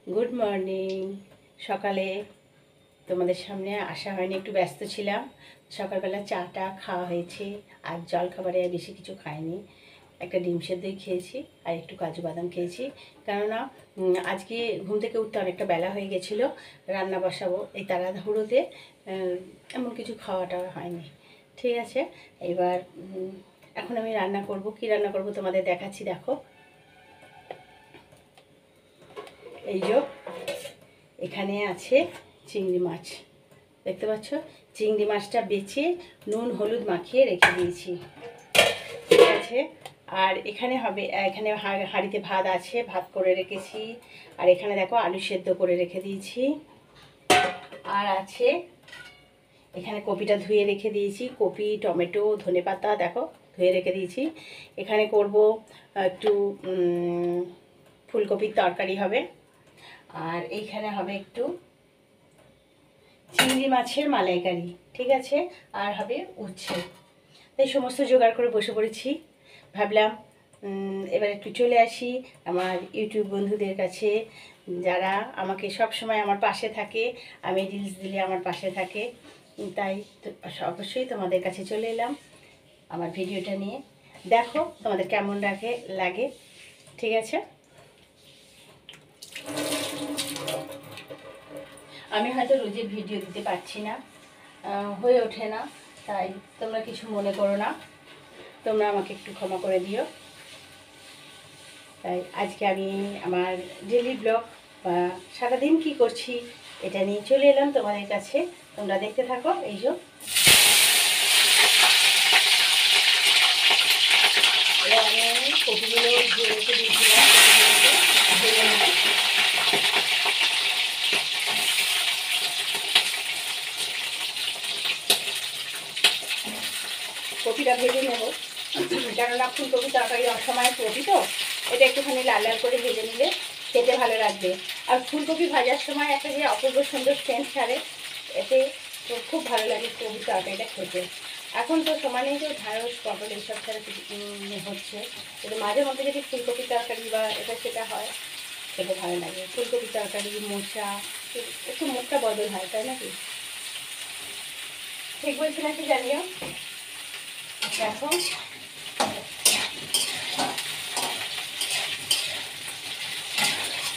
Good morning. সকালে তোমাদের সামনে আসা হয়নি, একটু ব্যস্ত ছিলাম। সকালবেলা চাটা খাওয়া হয়েছে, আর জল খাবারে বেশি কিছু খাইনি। একটা ডিম সেদ্ধই খেয়েছি আর একটু কাজু বাদাম খেয়েছি, কেননা আজকে ঘুম থেকে উঠতে অনেকটা বেলা হয়ে গেছিলো। রান্না বসাবো এই তাড়াহুড়োতে, এমন কিছু খাওয়াটা হয়নি। ঠিক আছে, এবার এখন আমি রান্না করব। কি রান্না করব তোমাদের দেখাচ্ছি, দেখো। এই যে এখানে আছে চিংড়ি মাছ, দেখতে পাচ্ছ? চিংড়ি মাছটা বেছে নুন হলুদ মাখিয়ে রেখে দিয়েছি, ঠিক আছে। আর এখানে হবে, এখানে হাঁড়িতে ভাত আছে, ভাত করে রেখেছি। আর এখানে দেখো আলু সেদ্ধ করে রেখে দিয়েছি। আর আছে এখানে কপিটা ধুয়ে রেখে দিয়েছি, কপি টমেটো ধনেপাতা দেখো ধুয়ে রেখে দিয়েছি। এখানে করব একটু ফুলকপির তরকারি হবে। আর এইখানে হবে একটু চিংড়ি মাছের মালাইকারি, ঠিক আছে। আর হবে উচ্ছে। তাই সমস্ত জোগাড় করে বসে পড়েছি। ভাবলাম এবার একটু চলে আসি আমার ইউটিউব বন্ধুদের কাছে, যারা আমাকে সব সময় আমার পাশে থাকে, আমি রিলস দিলে আমার পাশে থাকে। তাই অবশ্যই তোমাদের কাছে চলে এলাম আমার ভিডিওটা নিয়ে। দেখো তোমাদের কেমন লাগে, ঠিক আছে। আমি হয়তো রোজের ভিডিও দিতে পারছি না, হয়ে ওঠে না, তাই তোমরা কিছু মনে করো না, তোমরা আমাকে একটু ক্ষমা করে দিও। তাই আজকে আমি আমার ডেলি ব্লগ বা সারাদিন কি করছি এটা নিয়ে চলে এলাম তোমাদের কাছে। তোমরা দেখতে থাকো। এই যে আমি কপিগুলো ধুয়ে রেখে দিয়েছিলাম, ভেজে নেব। কপিটা ভেজে নেব, কেননা ফুলকপি তরকারি অসময় কপি তো, এটা একটুখানি লাল লাল করে ভেজে নিলে খেতে ভালো লাগবে। আর ফুলকপি ভাজার সময় একটা যে অপূর্ব সুন্দর সেন্ট ছাড়ে, এতে তো খুব ভালো লাগে কপির তরকারিটা খেতে। এখন তো সমানেই তো ঢ্যাঁড়স পটল এইসব ছাড়া হচ্ছে, কিন্তু মাঝে মধ্যে যদি ফুলকপি তরকারি বা এটা সেটা হয় খেতে ভালো লাগে। ফুলকপি তরকারি মোচা, একটু মুখটা বদল হয়, তাই নাকি? ঠিক বলছি নাকি জানিও। দেখো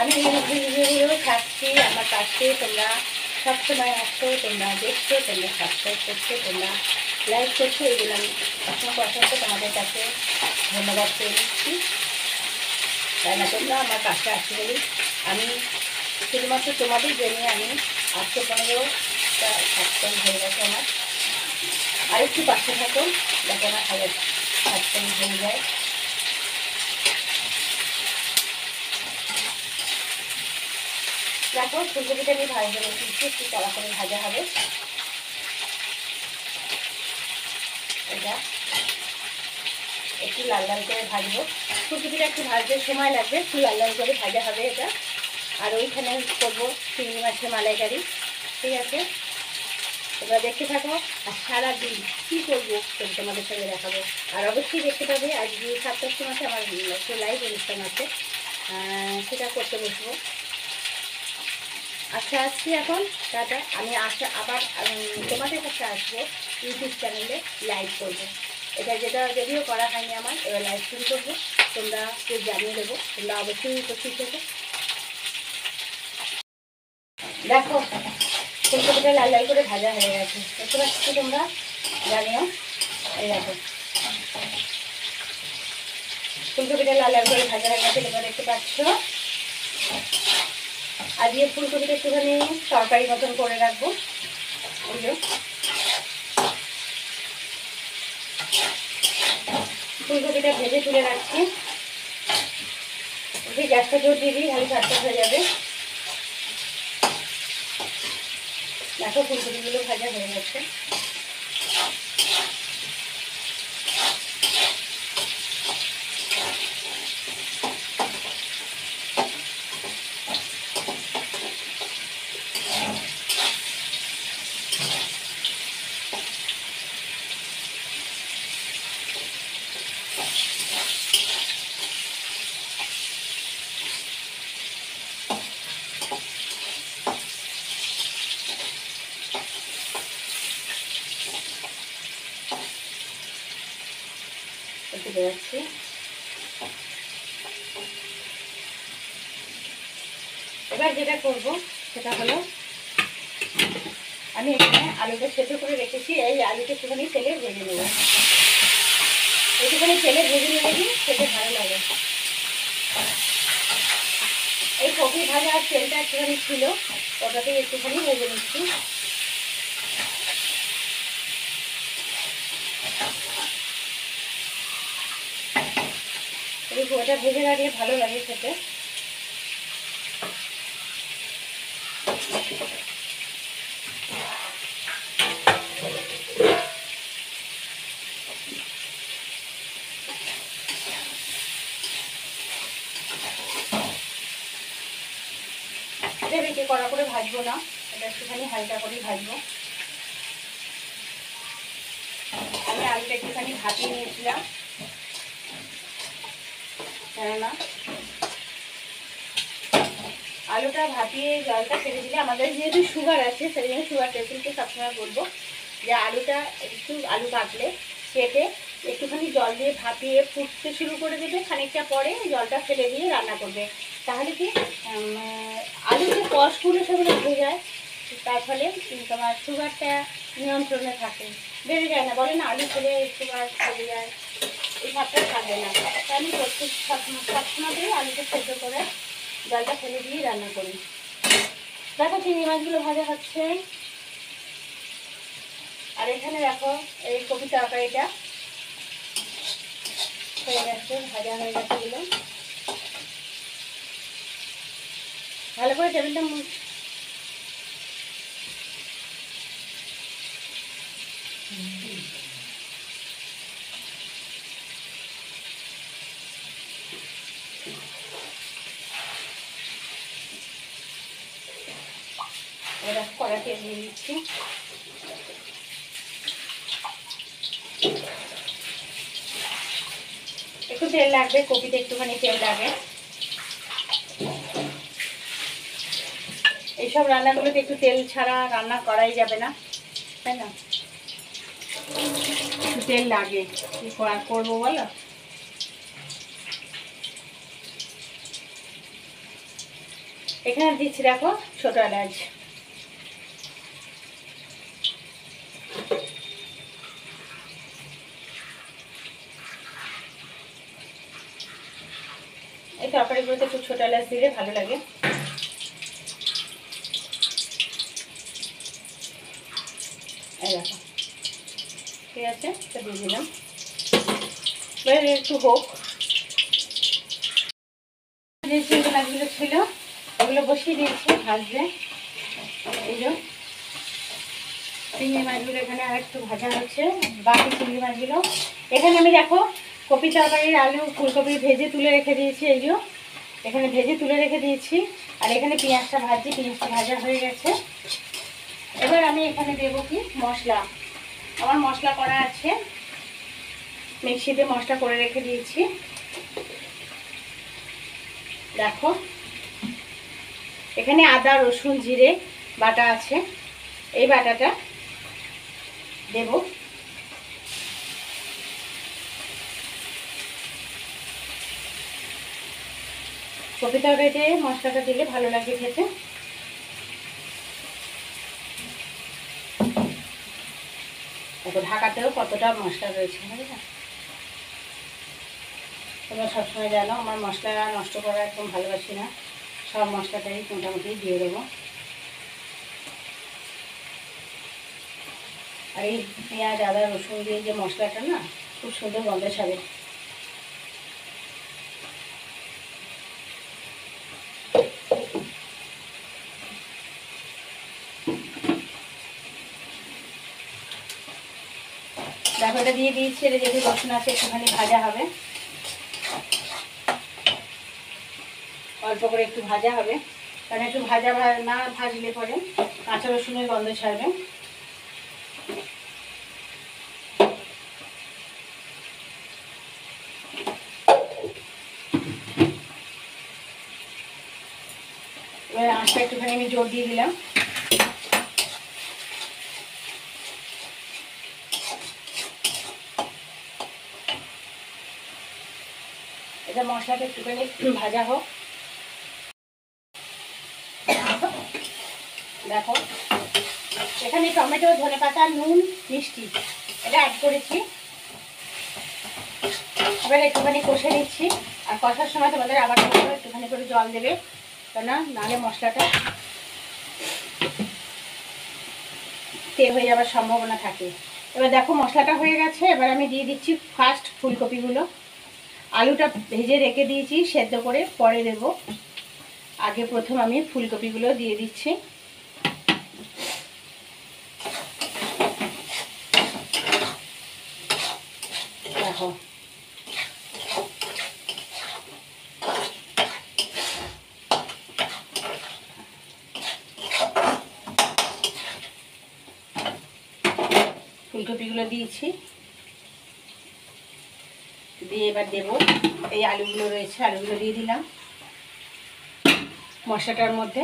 আমি ভিডিওগুলো থাকছি আমার পাশে, তোমরা সবসময় আসছো, তোমরা দেখছো, তোমরা সাবস্ক্রাইব করছো, তোমরা লাইক করছো, এগুলো আমি অসংখ্য তোমাদের কাছে ধন্যবাদ করে নিচ্ছি। তাই না, তোমরা আমার পাশে আসছো বলি আমি শুধুমাত্র তোমাদের জন্য আমি 815টা সাবস্ক্রাইব হয়ে গেছে আমার। আরেকটু পাশে থাকো, যাতে আমার 1000 সাবস্ক্রাইব হয়ে যায়। দেখো ফুলকপিটা আমি ভাজা রেখেছি, একটু কড়া করে ভাজা হবে। এটা একটু লাল লাল করে ভাজবো। ফুলকপিটা একটু ভাজতে সময় লাগবে, একটু লাল লাল করে ভাজা হবে এটা। আর ওইখানে করবো চিংড়ি মাছের মালাইকারি, ঠিক আছে। তোমরা দেখতে থাকো, আর সারাদিন কী করবো তোমাদের সঙ্গে দেখাবো। আর অবশ্যই দেখতে পাবে আজকে 7টার সময় আমার একটু লাইভ অনুষ্ঠান আছে, সেটা করতে বসবো। আচ্ছা আসছি এখন, টাটা। আমি আবার তোমাদের কাছে আসবো, ইউটিউব চ্যানেলে লাইভ করবো। যেটা যদিও করা হয়নি আমার, এবার লাইভ শুরু করবো। তোমরা কেউ জানিয়ে দেবো, তোমরা অবশ্যই উপস্থিত থেকো। দেখো ফুলকপিটা লাল লাল করে ভাজা হয়ে গেছে, দেখতে পাচ্ছি, তোমরা জানিও। এই দেখো ফুলকপিটা লাল লাল করে ভাজা হয়ে গেছে, তোমরা দেখতে পাচ্ছ। আজকে ফুলকপিটা একটুখানি তরকারি মতন করে রাখবো। ওই যে ফুলকপিটা ভেজে তুলে রাখছি, গ্যাসটা জোর দিয়ে দিই, খালি ভাতটা হয়ে যাবে। দেখো ফুলকপিগুলো ভাজা হয়ে গেছে। একটু দেখাচ্ছি। এবার যেটা করব সেটা হলো, আমি এখানে আলুটা সেদ্ধ করে রেখেছি, এই আলুটা একটুখানি তেলে ভেজে নেব। একটুখানি তেলে ভেজে নেব, কি খেতে ভালো লাগে। এই কপি ভাজা আর তেলটা একটুখানি ছিল, ওটাতে একটুখানি ভেজে নিচ্ছি। ওটা ভেজে রাখলে ভালো লাগে খেতে। এটা বেশি কড়া করে ভাজবো না, এটা একটুখানি হালকা করেই ভাজবো। আমি আলুটা একটুখানি ভাপিয়ে নিয়েছিলাম, কেননা আলুটা ভাপিয়ে জলটা ছেড়ে দিলে, আমাদের যেহেতু সুগার আছে সেই জন্য সুগার পেশেন্টকে সবসময় বলবো যে আলুটা একটু, আলু কাটলে কেটে একটুখানি জল দিয়ে ভাপিয়ে ফুটতে শুরু করে দেবে, খানিকটা পরে জলটা ফেলে দিয়ে রান্না করবে। তাহলে কি আলুর যে কষগুলো সেগুলো উঠে যায়, তার ফলে তোমার সুগারটা নিয়ন্ত্রণে থাকে, বেড়ে যায় না। বলে না আলু খেলে সুগার বেড়ে যায়, এই ভাবটা থাকবে না। তাই আমি প্রত্যেক সবসময়তেই আলুটা সেদ্ধ করে জলটা ফেলে দিয়ে রান্না করি। দেখো চিংড়ি মাছগুলো ভাজা হচ্ছে, আর এখানে দেখো এই কপি তরকারিটা হয়ে গেছে, ভাজা হয়ে গেছে এগুলো। ভালো করে টেবিলটা কড়া তেল দিয়ে দিচ্ছি। একটু তেল লাগবে, কপিতে একটুখানি তেল লাগে। এইসব রান্নাগুলোতে একটু তেল ছাড়া রান্না করাই যাবে না, তাই না? একটু তেল লাগে, কি করবো বলো। এখানে দিচ্ছি দেখো ছোট এলাচ, এই তরকারিগুলোতে একটু ছোট এলাচ দিলে ভালো লাগে। এই দেখো ঠিক আছে, তো দিয়ে দিলাম। এবার একটু হোক, যে চিংড়ি মাছগুলো ছিল ওগুলো বসিয়ে দিয়েছি ভাজতে। এই যে চিংড়ি মাছগুলো এখানে আর একটু ভাজা হচ্ছে, বাকি চিংড়ি মাছগুলো এখানে আমি দেখো কপি তরকারির আলু ফুলকপি ভেজে তুলে রেখে দিয়েছি। এই যে এখানে ভেজে তুলে রেখে দিয়েছি, আর এখানে পেঁয়াজটা ভাজি, পেঁয়াজটা ভাজা হয়ে গেছে। এবার আমি এখানে দেবো কি মশলা, আমার মশলা করা আছে, মিক্সিতে মশলা করে রেখে দিয়েছি। দেখো এখানে আদা রসুন জিরে বাটা আছে, এই বাটাটা দেব। কপি তরকারিতে মশলাটা দিলে ভালো লাগে খেতে। দেখো ঢাকাতেও কতটা মশলা রয়েছে, বুঝলে? তোমরা সবসময় জানো আমার মশলা নষ্ট করা একদম ভালোবাসি না, সব মশলাটাই মোটামুটি দিয়ে দেবো। আর এই পেঁয়াজ আদা রসুন দিয়ে যে মশলাটা না, খুব সুন্দর গন্ধ ছাড়ে। দেখো এটা দিয়ে দিয়েছি, এটা যেহেতু রসুন আছে একটুখানি ভাজা হবে, অল্প করে একটু ভাজা হবে, কারণ একটু ভাজা না ভাজলে পরে কাঁচা রসুনের গন্ধ ছাড়বে। এবার আঁচটা একটুখানি আমি জোর দিয়ে দিলাম। এটা মশলাটা একটুখানি ভাজা হোক। দেখো এখানে টমেটো, ধনেপাতা, নুন, মিষ্টি এটা অ্যাড করেছি। এবার একটুখানি কষে নিচ্ছি। আর কষার সময় তোমাদের আবার একটুখানি করে জল দেবে, কেননা নাহলে মশলাটা তেল হয়ে যাওয়ার সম্ভাবনা থাকে। এবার দেখো মশলাটা হয়ে গেছে। এবার আমি দিয়ে দিচ্ছি ফার্স্ট ফুলকপিগুলো। আলুটা ভেজে রেখে দিয়েছি সেদ্ধ করে, পরে দেব। আগে প্রথম আমি ফুলকপিগুলো দিয়ে দিচ্ছি। দেখো ফুলকপিগুলো দিয়েছি, দিয়ে এবার দেব এই আলুগুলো রয়েছে, আলুগুলো দিয়ে দিলাম মশলাটার মধ্যে।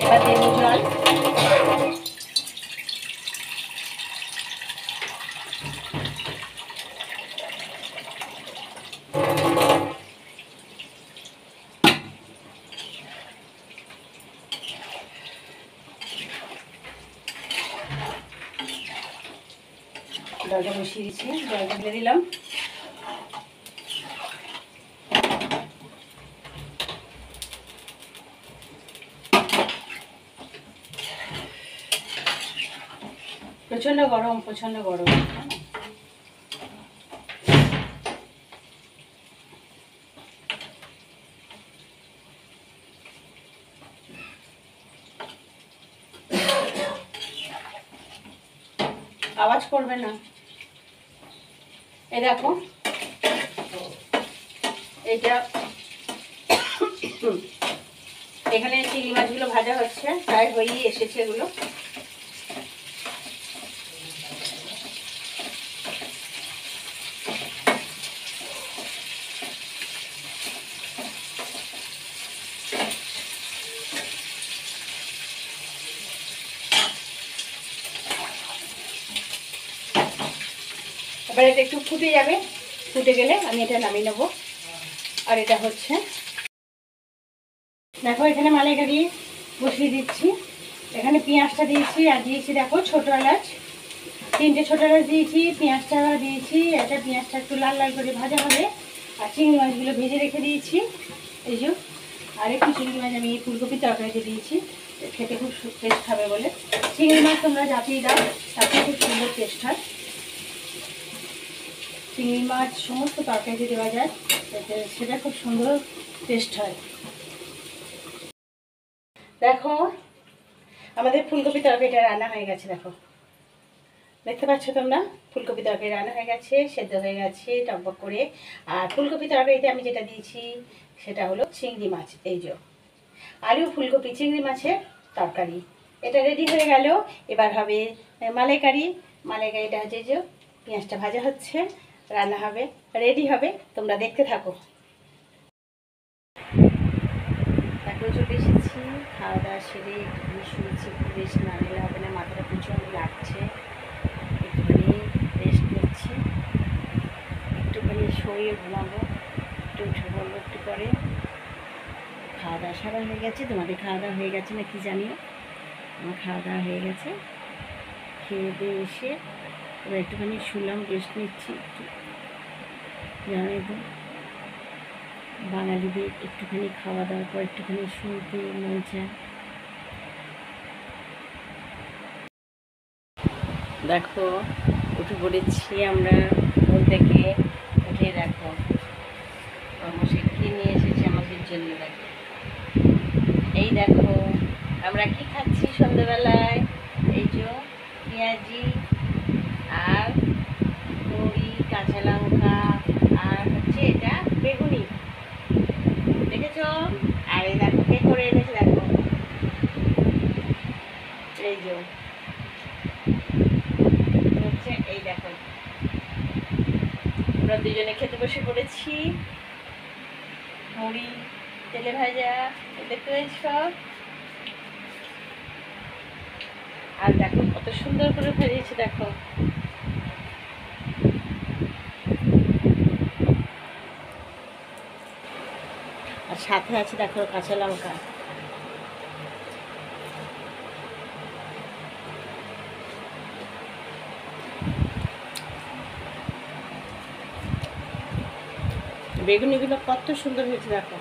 এবার দেব জল। জলটা বসিয়ে দিচ্ছি, জলটা দিয়ে দিলাম। প্রচন্ড গরম, প্রচন্ড গরম। আওয়াজ করবে না। এই দেখো এইটা এখানে চিংড়ি মাছগুলো ভাজা হচ্ছে, প্রায় হয়েই এসেছে এগুলো। এবার এটা একটু ফুটে যাবে, ফুটে গেলে আমি এটা নামিয়ে নেবো। আর এটা হচ্ছে দেখো এখানে মালাইকারি বসিয়ে দিচ্ছি। এখানে পেঁয়াজটা দিয়েছি, আর দিয়েছি দেখো ছোটো এলাচ, 3টে ছোটো এলাচ দিয়েছি, পেঁয়াজটা দিয়েছি। এটা পেঁয়াজটা একটু লাল লাল করে ভাজা হবে। আর চিংড়ি মাছগুলো ভেজে রেখে দিয়েছি এই যে। আর একটু চিংড়ি মাছ আমি ফুলকপির তরকারিতে দিয়েছি, খেতে খুব টেস্ট হবে বলে। চিংড়ি মাছ তোমরা যাতেই দাও তাতে খুব সুন্দর টেস্ট হয়। চিংড়ি মাছ সমস্ত তরকারিতে দেওয়া যায়, সেটা খুব সুন্দর টেস্ট হয়। দেখো আমাদের ফুলকপি তরকারিটা রান্না হয়ে গেছে। দেখো দেখতে পাচ্ছ তোমরা, ফুলকপি তরকারি রান্না হয়ে গেছে, সেদ্ধ হয়ে গেছে টকবক করে। আর ফুলকপি তরকারিতে আমি যেটা দিয়েছি সেটা হলো চিংড়ি মাছ। এই যে আলু ফুলকপি চিংড়ি মাছের তরকারি, এটা রেডি হয়ে গেল। এবার হবে মালাইকারি। মালাইকারিটা হচ্ছে যে পেঁয়াজটা ভাজা হচ্ছে, রান্না হবে, রেডি হবে, তোমরা দেখতে থাকো। এখন চলে এসেছি খাওয়া দাওয়া সেরে, একটুখানি শুয়েছি, একটু রেস্ট না নিলে হবে না, মাথাটা প্রচণ্ড লাগছে, একটুখানি রেস্ট নিচ্ছি, একটুখানি শুয়ে ঘুমাবো, একটু উঠে বলবো একটু পরে। খাওয়া দাওয়া সারা হয়ে গেছে, তোমাদের খাওয়া দাওয়া হয়ে গেছে না কি জানিও, আমার খাওয়া দাওয়া হয়ে গেছে। খেয়ে দিয়ে এসে এবার একটুখানি শুলাম, রেস্ট নিচ্ছি একটু। জানোই তো বাঙালিদের একটুখানি খাওয়া দাওয়ার পর একটুখানি শুনতে মন চায়। দেখো উঠে পড়েছি আমরা ঘুম থেকে, উঠে দেখো মশাই কী নিয়ে এসেছে আমাদের জন্য। দেখো এই দেখো আমরা কি খাচ্ছি সন্ধ্যেবেলায়, এই যে পেঁয়াজি আর বড়ি, কাঁচা লঙ্কা, আর হচ্ছে এটা বেগুনি, দেখেছ? আর এই দেখো কে করে এনেছে, দেখো এই যে হচ্ছে, এই দেখো আমরা দুজনে খেতে বসে পড়েছি। মুড়ি তেলে ভাজা, দেখতে পেয়েছ? আর দেখো কত সুন্দর করে ভেজেছি, দেখো সাথে আছে দেখো কাঁচা লঙ্কা। বেগুনিগুলো কত সুন্দর হয়েছে দেখো।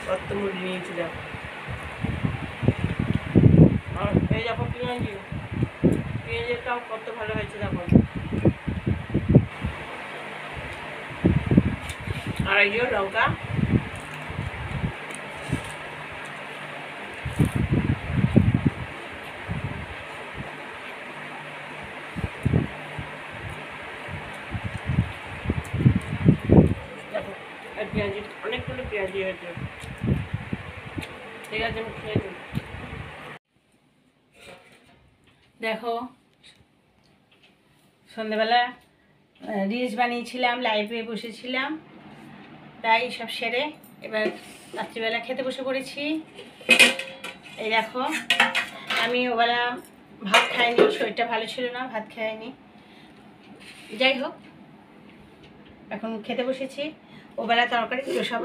কত মুড়ি নিয়েছি দেখো। আর এই দেখো পেঁয়াজেরটাও কত ভালো হয়েছে দেখো। আর এই যে লঙ্কা, দেখো আর পেঁয়াজ, অনেকগুলো পেঁয়াজ হয়েছে। ঠিক আছে, আমি খেয়ে নিই। দেখো সন্ধ্যেবেলা রিলস বানিয়েছিলাম, লাইভে বসেছিলাম, তাই সব সেরে এবার রাত্রিবেলা খেতে বসে পড়েছি। এই দেখো আমি ওবেলা ভাত খাইনি, শরীরটা ভালো ছিল না, ভাত খাইনি। যাই হোক এখন খেতে বসেছি। ওবেলা তরকারি দুটো সব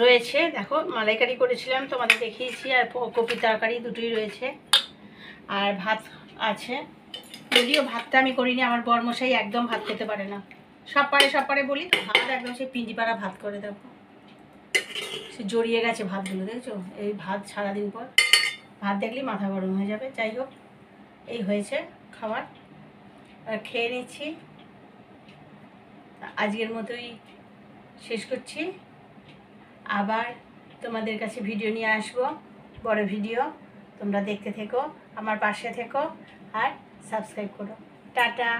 রয়েছে, দেখো মালাইকারি করেছিলাম তোমাদের দেখিয়েছি, আর কপির তরকারি দুটোই রয়েছে, আর ভাত আছে। যদিও ভাতটা আমি করিনি, আমার বরমশাই একদম ভাত খেতে পারে না, সব পারে বলি তো, ভাত একদম সে পিঞ্জি পাড়া ভাত করে। দেখো সে জড়িয়ে গেছে ভাতগুলো, দেখছো? এই ভাত সারাদিন পর ভাত দেখলেই মাথা গরম হয়ে যাবে। যাই হোক এই হয়েছে খাবার, আর খেয়ে নিচ্ছি। আজকের মতোই শেষ করছি, আবার তোমাদের কাছে ভিডিও নিয়ে আসবো, বড় ভিডিও। তোমরা দেখতে থেকো, আমার পাশে থেকো, আর সাবস্ক্রাইব করো। টাটা।